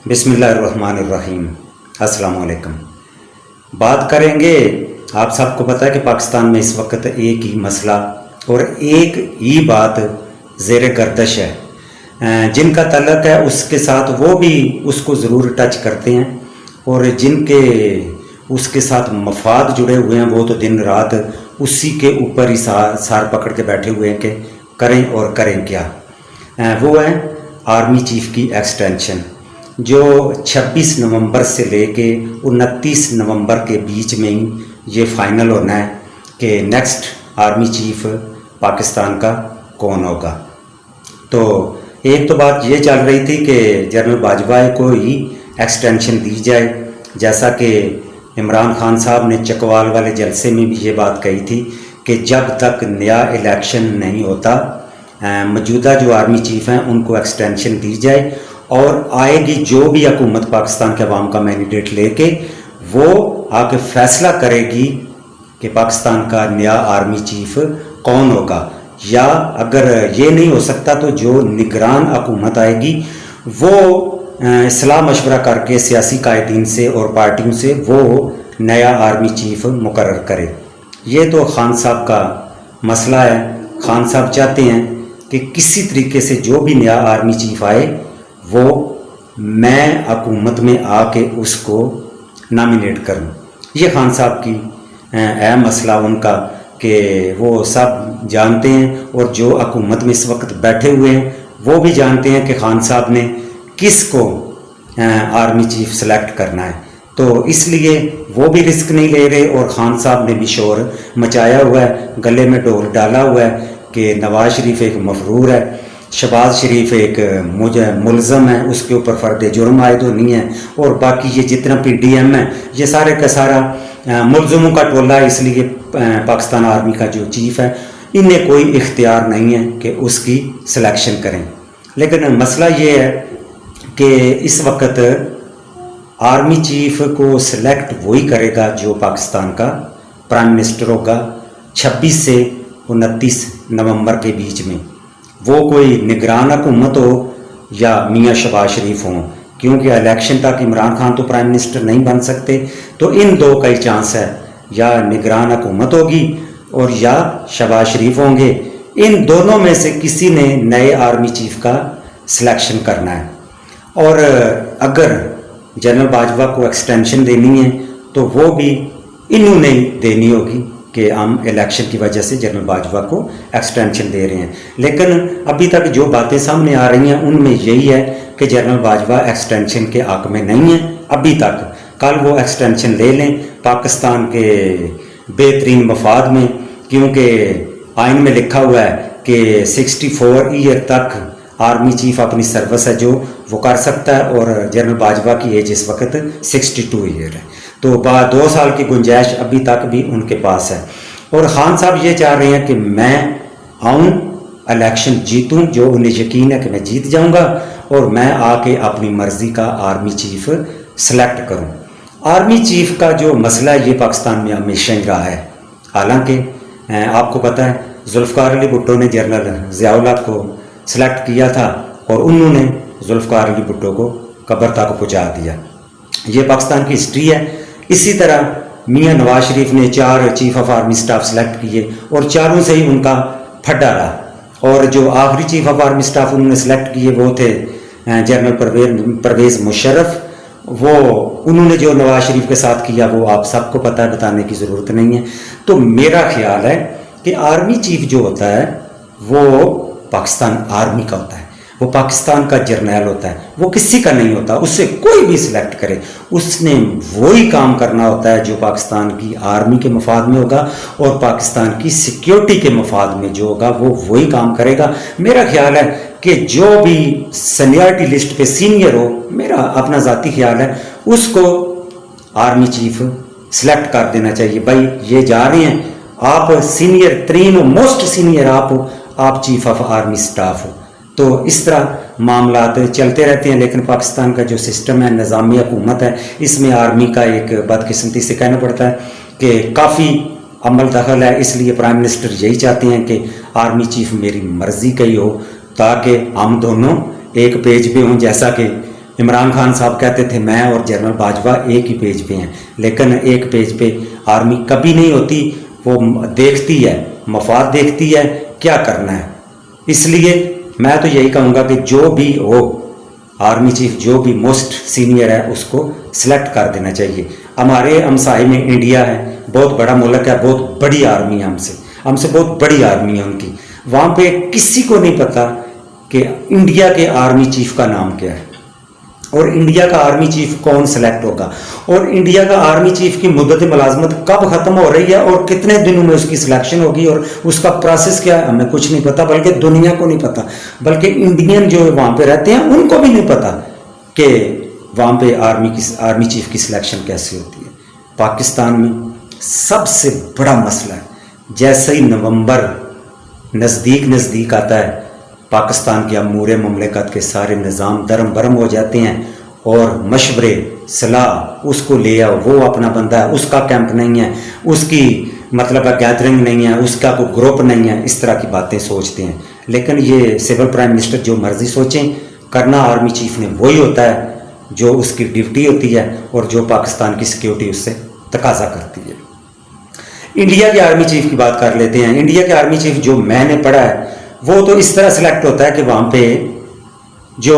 बिस्मिल्लाहिर्रहमानिर्रहीम। अस्सलाम वालेकुम। बात करेंगे, आप सबको पता है कि पाकिस्तान में इस वक्त एक ही मसला और एक ही बात ज़ेर गर्दश है। जिनका तल्लक है उसके साथ वो भी उसको ज़रूर टच करते हैं, और जिनके उसके साथ मफाद जुड़े हुए हैं वो तो दिन रात उसी के ऊपर ही सार पकड़ के बैठे हुए हैं कि करें और करें क्या। वो है आर्मी चीफ की एक्सटेंशन, जो 26 नवंबर से लेके 29 नवंबर के बीच में ही ये फाइनल होना है कि नेक्स्ट आर्मी चीफ पाकिस्तान का कौन होगा। तो एक तो बात ये चल रही थी कि जनरल बाजवा को ही एक्सटेंशन दी जाए, जैसा कि इमरान खान साहब ने चकवाल वाले जलसे में भी ये बात कही थी कि जब तक नया इलेक्शन नहीं होता मौजूदा जो आर्मी चीफ हैं उनको एक्सटेंशन दी जाए, और आएगी जो भी हुकूमत पाकिस्तान के अवाम का मैंडेट लेके वो आके फैसला करेगी कि पाकिस्तान का नया आर्मी चीफ कौन होगा। या अगर ये नहीं हो सकता तो जो निगरान हुकूमत आएगी वो इस्लाह मशवरा करके सियासी कायदीन से और पार्टियों से वो नया आर्मी चीफ मुकर्रर करे। ये तो खान साहब का मसला है। खान साहब चाहते हैं कि किसी तरीके से जो भी नया आर्मी चीफ आए वो मैं हुकूमत में आके उसको नॉमिनेट करूं। ये खान साहब की अहम मसला उनका कि वो सब जानते हैं, और जो हुकूमत में इस वक्त बैठे हुए हैं वो भी जानते हैं कि खान साहब ने किस को आर्मी चीफ सेलेक्ट करना है। तो इसलिए वो भी रिस्क नहीं ले रहे, और खान साहब ने भी शोर मचाया हुआ है, गले में ढोल डाला हुआ है कि नवाज शरीफ एक मफरूर है, शहबाज शरीफ एक मुलज़म है, उसके ऊपर फ़र्द जुर्म आए तो नहीं है, और बाकी ये जितना PDM है ये सारे का सारा मुलज़मों का टोला है। इसलिए पाकिस्तान आर्मी का जो चीफ़ है इन्हें कोई इख्तियार नहीं है कि उसकी सिलेक्शन करें। लेकिन मसला ये है कि इस वक्त आर्मी चीफ को सिलेक्ट वही करेगा जो पाकिस्तान का प्राइम मिनिस्टर होगा 26 से 29 नवंबर के बीच में। वो कोई निगरान हुकूमत हो या मियाँ शहबाज शरीफ हों, क्योंकि इलेक्शन तक इमरान खान तो प्राइम मिनिस्टर नहीं बन सकते। तो इन दो का ही चांस है, या निगरान हुकूमत होगी और या शहबाज शरीफ होंगे। इन दोनों में से किसी ने नए आर्मी चीफ का सिलेक्शन करना है। और अगर जनरल बाजवा को एक्सटेंशन देनी है तो वो भी इन्होंने ही देनी होगी कि हम इलेक्शन की वजह से जनरल बाजवा को एक्सटेंशन दे रहे हैं। लेकिन अभी तक जो बातें सामने आ रही हैं उनमें यही है कि जनरल बाजवा एक्सटेंशन के हक में नहीं है अभी तक। कल वो एक्सटेंशन ले लें पाकिस्तान के बेहतरीन मफाद में, क्योंकि आइन में लिखा हुआ है कि 64 ईयर तक आर्मी चीफ अपनी सर्विस है जो वो कर सकता है, और जनरल बाजवा की एज इस वक्त 62 ईयर है। तो 2 साल की गुंजाइश अभी तक भी उनके पास है। और खान साहब ये चाह रहे हैं कि मैं आऊँ, इलेक्शन जीतूँ, जो उन्हें यकीन है कि मैं जीत जाऊँगा, और मैं आके अपनी मर्ज़ी का आर्मी चीफ सेलेक्ट करूँ। आर्मी चीफ का जो मसला है ये पाकिस्तान में हमेशा ही रहा है। हालांकि आपको पता है जुल्फ़िकार अली भुट्टो ने जनरल ज़िया-उल हक़ को सेलेक्ट किया था, और उन्होंने जुल्फ़िकार अली भुट्टो को कब्र तक पहुँचा दिया। ये पाकिस्तान की हिस्ट्री है। इसी तरह मियाँ नवाज शरीफ ने 4 chief of army staff select किए और चारों से ही उनका फड्डा रहा। और जो आखिरी चीफ ऑफ आर्मी स्टाफ उन्होंने सेलेक्ट किए वो थे जनरल परवेज़ मुशर्रफ। वो उन्होंने जो नवाज शरीफ के साथ किया वो आप सबको पता है, बताने की ज़रूरत नहीं है। तो मेरा ख्याल है कि आर्मी चीफ जो होता है वो पाकिस्तान आर्मी का होता है, वो पाकिस्तान का जर्नैल होता है, वो किसी का नहीं होता। उससे कोई भी सिलेक्ट करे उसने वही काम करना होता है जो पाकिस्तान की आर्मी के मफाद में होगा, और पाकिस्तान की सिक्योरिटी के मफाद में जो होगा वो वही काम करेगा। मेरा ख्याल है कि जो भी सीनियरिटी लिस्ट पे सीनियर हो, मेरा अपना ज़ाती ख्याल है, उसको आर्मी चीफ सिलेक्ट कर देना चाहिए। भाई ये जा रहे हैं, आप सीनियर तरीन हो, मोस्ट सीनियर आप हो, आप चीफ ऑफ आर्मी स्टाफ हो। तो इस तरह मामलात चलते रहते हैं। लेकिन पाकिस्तान का जो सिस्टम है, निज़ामी हुकूमत है, इसमें आर्मी का एक बदकिस्मती से कहना पड़ता है कि काफ़ी अमल दखल है। इसलिए प्राइम मिनिस्टर यही चाहते हैं कि आर्मी चीफ मेरी मर्ज़ी का ही हो, ताकि हम दोनों एक पेज पे हों, जैसा कि इमरान खान साहब कहते थे मैं और जनरल बाजवा एक ही पेज पे हैं, लेकिन एक पेज पे आर्मी कभी नहीं होती। वो देखती है, मफाद देखती है, क्या करना है। इसलिए मैं तो यही कहूँगा कि जो भी हो आर्मी चीफ, जो भी मोस्ट सीनियर है, उसको सिलेक्ट कर देना चाहिए। हमारे हमसाए में इंडिया है, बहुत बड़ा मुल्क है, बहुत बड़ी आर्मी है, हमसे बहुत बड़ी आर्मी है उनकी। वहाँ पे किसी को नहीं पता कि इंडिया के आर्मी चीफ का नाम क्या है और इंडिया का आर्मी चीफ कौन सेलेक्ट होगा और इंडिया का आर्मी चीफ की मुद्दत मुलाजमत कब ख़त्म हो रही है और कितने दिनों में उसकी सिलेक्शन होगी और उसका प्रोसेस क्या है, हमें कुछ नहीं पता, बल्कि दुनिया को नहीं पता, बल्कि इंडियन जो वहाँ पे रहते हैं उनको भी नहीं पता कि वहाँ पे आर्मी चीफ की सिलेक्शन कैसे होती है। पाकिस्तान में सबसे बड़ा मसला है, जैसे ही नवंबर नज़दीक आता है, पाकिस्तान के अमूर ममलिकत के सारे निज़ाम दरम बरम हो जाते हैं और मशवरे सलाह उसको ले आओ, वो अपना बंदा है, उसका कैंप नहीं है, उसकी मतलब गैदरिंग नहीं है, उसका कोई ग्रुप नहीं है, इस तरह की बातें सोचते हैं। लेकिन ये सिविल प्राइम मिनिस्टर जो मर्जी सोचें, करना आर्मी चीफ ने वही होता है जो उसकी ड्यूटी होती है और जो पाकिस्तान की सिक्योरिटी उससे तकाजा करती है। इंडिया के आर्मी चीफ की बात कर लेते हैं। इंडिया के आर्मी चीफ जो मैंने पढ़ा है वो तो इस तरह सेलेक्ट होता है कि वहाँ पे जो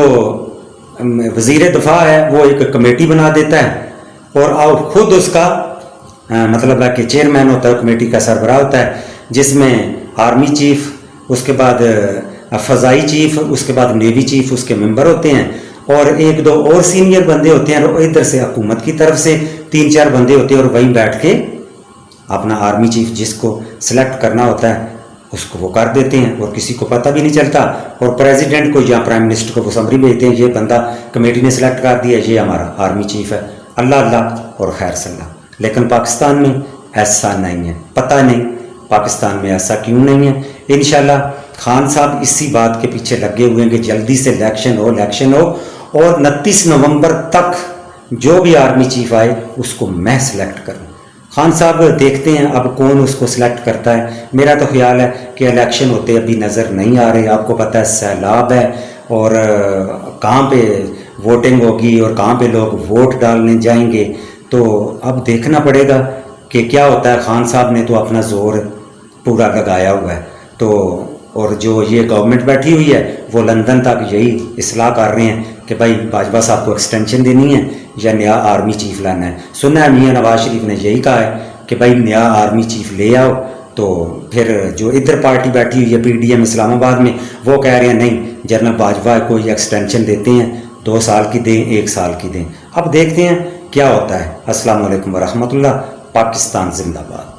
वज़ीर दफ़ा है वो एक कमेटी बना देता है और खुद उसका मतलब है कि चेयरमैन होता है, कमेटी का सरबराह होता है, जिसमें आर्मी चीफ, उसके बाद फ़ज़ाई चीफ, उसके बाद नेवी चीफ उसके मेंबर होते हैं और एक दो और सीनियर बंदे होते हैं और इधर से हुकूमत की तरफ से 3-4 बंदे होते हैं और वहीं बैठ के अपना आर्मी चीफ जिसको सिलेक्ट करना होता है उसको वो कर देते हैं और किसी को पता भी नहीं चलता। और प्रेसिडेंट को या प्राइम मिनिस्टर को वो समरी भेजते हैं, ये बंदा कमेटी ने सिलेक्ट कर दिया, ये हमारा आर्मी चीफ है, अल्लाह अल्लाह और खैर सल्ला। लेकिन पाकिस्तान में ऐसा नहीं है, पता नहीं पाकिस्तान में ऐसा क्यों नहीं है। इंशाल्लाह खान साहब इसी बात के पीछे लगे हुए हैं कि जल्दी से इलेक्शन हो और 29 नवंबर तक जो भी आर्मी चीफ आए उसको मैं सिलेक्ट करूँ। खान साहब देखते हैं अब कौन उसको सिलेक्ट करता है। मेरा तो ख्याल है कि इलेक्शन होते अभी नज़र नहीं आ रहे, आपको पता है सैलाब है और कहाँ पे वोटिंग होगी और कहाँ पे लोग वोट डालने जाएंगे, तो अब देखना पड़ेगा कि क्या होता है। खान साहब ने तो अपना जोर पूरा लगाया हुआ है, तो और जो ये गवर्नमेंट बैठी हुई है वो लंदन तक यही इस्लाह कर रहे हैं कि भाई बाजवा साहब को एक्सटेंशन देनी है या नया आर्मी चीफ लाना है। सुना है मियाँ नवाज शरीफ ने यही कहा है कि भाई नया आर्मी चीफ ले आओ। तो फिर जो इधर पार्टी बैठी हुई है PDM इस्लामाबाद में, वो कह रहे हैं नहीं जनरल बाजवा को ये एक्सटेंशन देते हैं, 2 साल की दें, 1 साल की दें। अब देखते हैं क्या होता है। अस्सलाम वालेकुम वरहमतुल्लाह। पाकिस्तान जिंदाबाद।